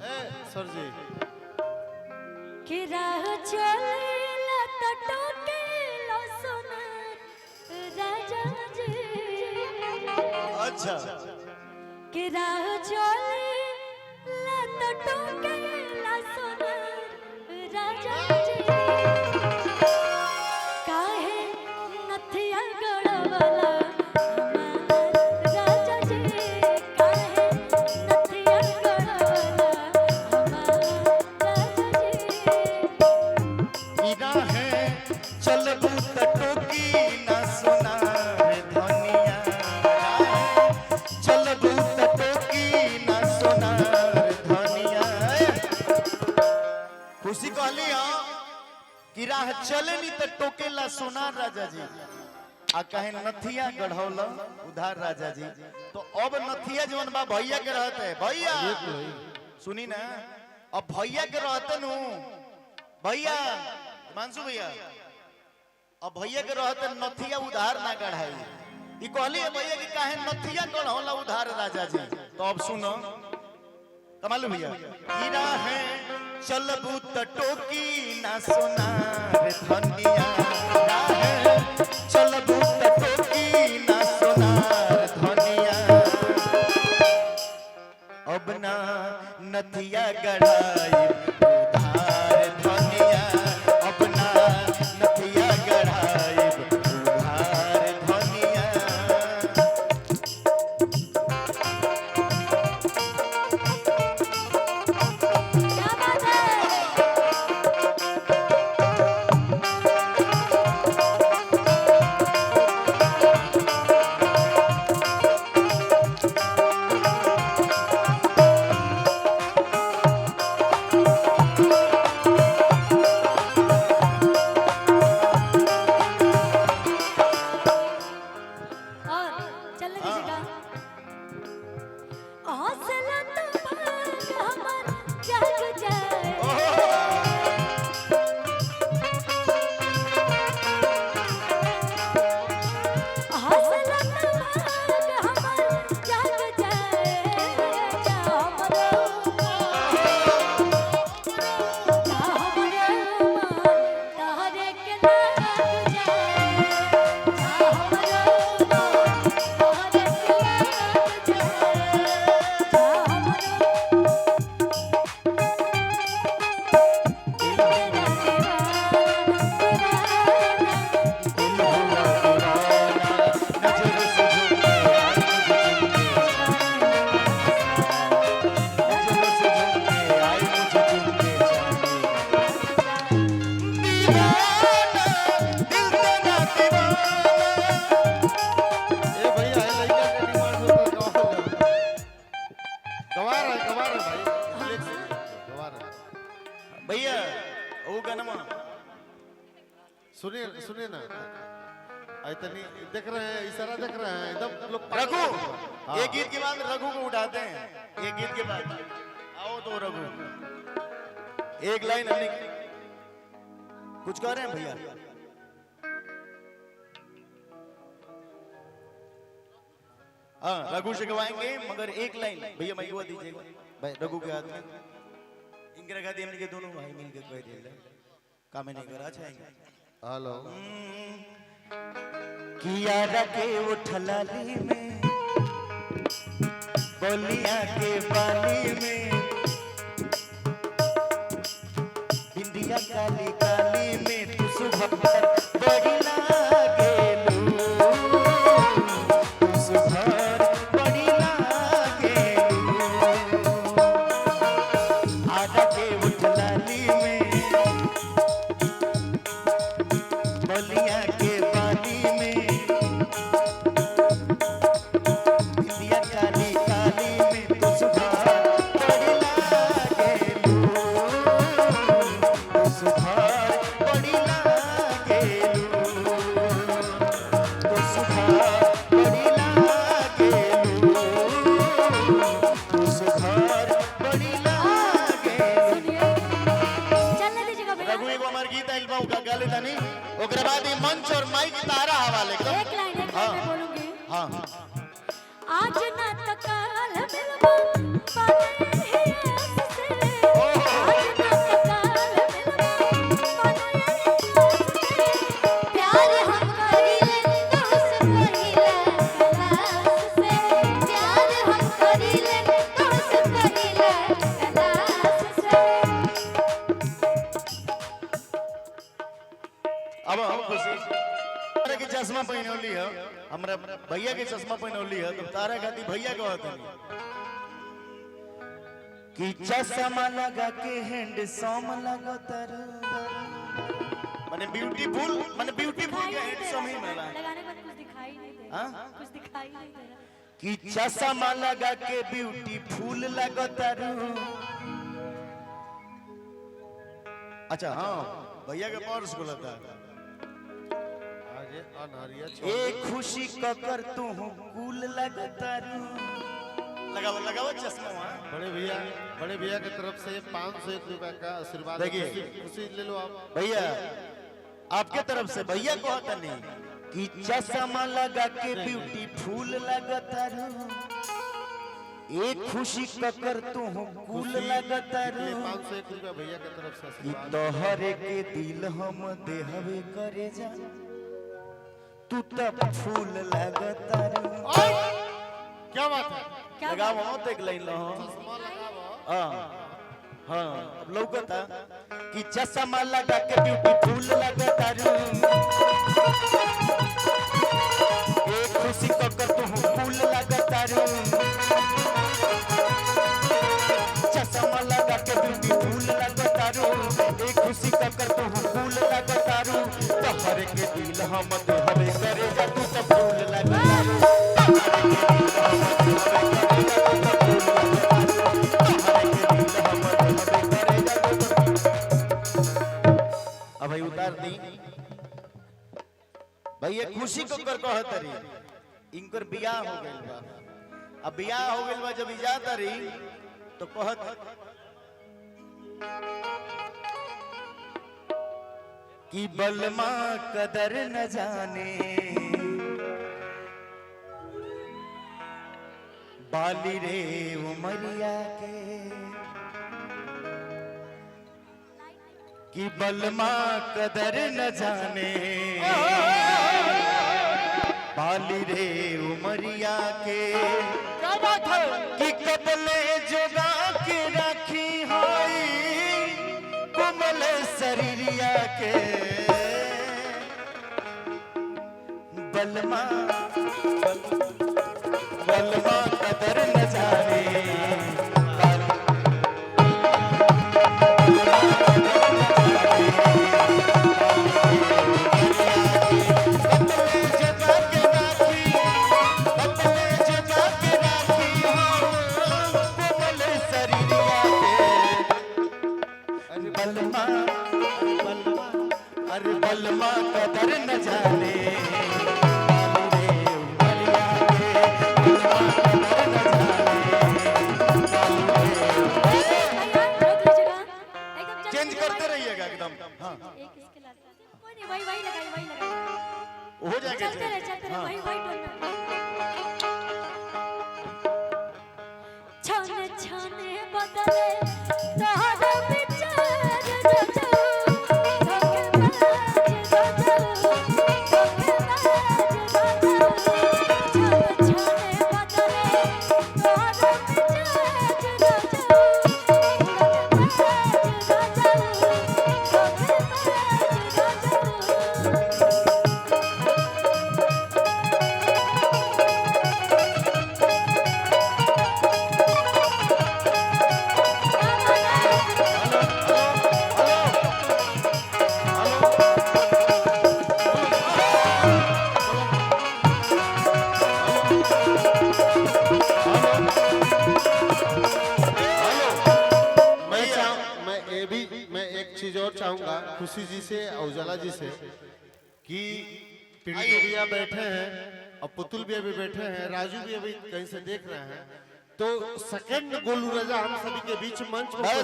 सर जी कि राह चलेला टटोकेला सोना राजा जी। अच्छा कि राह चलेला टटोकेला सोना राजा जी। काहे नथिया गड़वाला हमार राजा जी। काहे नथिया गड़वाला हमार राजा जी। इना है चलबू टटोकी ना सोना रे धनिया चलबू टटोकी ना सोना रे धनिया। खुशी कहली हां कि राह चले नी त टोकेला सोनार राजा जी आ कहे नथिया गढ़ौला उधार राजा जी। तो अब नथिया जवन बा भैया के रहते भैया सुनी ना अब भैया के रहते नु भैया मानसू भैया अब भैया के रहते नथिया उधार ना गढ़ाई ई कहली है भैया कि काहे नथिया गढ़ौला उधार राजा जी। तो अब सुनो कमाल भैया हीरा है चलबू टटोकी ना सोना रे धनिया है चलबू टटोकी ना सोना रे धनिया। अब ना नथिया गढ़ाई उधार धनिया अब ना नथिया गढ़ाई उधार धनिया। क्या बात है। और चल किसी का हौसला तो भाग हमार जाग जाए। हौसला तो भाग हमार जाग जाए। जा हमरो तहरे के लाग जाए। जा हमरो तहरे के लाग जाए। जा हमरो नजर से झूमे आई मुझे नजर से झूमे आई मुझे झूमे दीवाना दिल तेरा दीवाना। ए भैया है लड़का के डिमांड हो तो गवार है भाई गवार है भैया वो गाना सुनिए सुनिए ना इतनी देख रहे हैं इशारा देख रहे हैं एकदम लोग रघु हाँ। एक गीत के बाद रघु को उठाते हैं एक गीत के बाद आओ तो रघु एक लाइन हमने कुछ कह रहे हैं भैया हाँ रघु से गवाएंगे मगर एक लाइन भैया मैं गवा दीजिएगा भाई रघु के हाथ में इनके रखा दिए हमने के दोनों भाई मिलकर कह दिया काम नहीं करा चाहेंगे हेलो किया रखे उठलाली में बोलिया के बाली में बिंदिया काली काली में तू सुबह बड़ी लागेलू तू सुबह बड़ी लागेलू आजा के उठलाली में बोलिया के बाली में बिंदिया काली काली में तू सुबह बड़ी तो तारा खाती भैया कहत नहीं कि चश्मा लगा के हैंडसम लगतर माने ब्यूटीफुल के हैंडसम ही मिला लगाने के बाद कुछ दिखाई नहीं दे रहा। हाँ? कुछ दिखाई नहीं दे रहा। कि चश्मा लगा के ब्यूटीफुल लगतर। अच्छा हाँ भैया के पर्स खुलता आगे अनहरिया ए खुशी ककर तू कूल लगतर। लगाओ चश्मा वहाँ। बड़े भैया की तरफ से 501 रुपए का आशीर्वाद। देखिए। खुशी ले लो आप भैया आपके तरफ से भैया को होता नहीं कि चश्मा लगा के ब्यूटीफुल लगतर। एक खुशी ककर तू कूल लगतर। 501 रुपए भैया की तरफ से कि आशीर्वाद। तोहरे के दिल हम देहवे करे जा तू तब फूल लगतर। क्या बात है? क्या लगाओ हम एक लाइन लो चश्मा लगाओ। हाँ अब लौकता कि चश्मा लगा के ब्यूटीफुल लगतर। एक खुशी ककर तू फूल लगतर। चश्मा लगा के ब्यूटीफुल लगतर। एक खुशी ककर तू फूल लगतर। तो हर के दिल हम देहवे करे जा तू तो फूल लगतर। अब भाई उतार दी भैया खुशी को कर कहतरी इनकर बियाह हो गइल बा। अब बियाह हो गइल बा जब इजात रही तो कहत कि बलमा कदर न जाने बाली रे उमरिया के। कि बलमा कदर न जाने बाली रे उमरिया के। क्या बात है? कि कबले जोगा के राखी होई कोमल शरीरिया के। बलमा कदर न जाने अरे बलमा कदर न जाने चेंज करते रहिएगा एकदम। हाँ एक इसके लाल कोई नहीं वही लगाई हो जाएगा चलते रहे हाँ। वही टोन में छाने छाने बदले तोहरे विचार रचो धोखेबाज रचो धोखेबाज रचो छाने बदले तोहरे विचार रचो मैं एक चीज और चाहूंगा खुशी जी से और उजाला जी से कि पिंटू भैया बैठे हैं और पुतुल भी अभी बैठे हैं, राजू भी अभी कहीं से देख रहे हैं, तो सेकंड गोलू रजा हम सभी के बीच मंच पर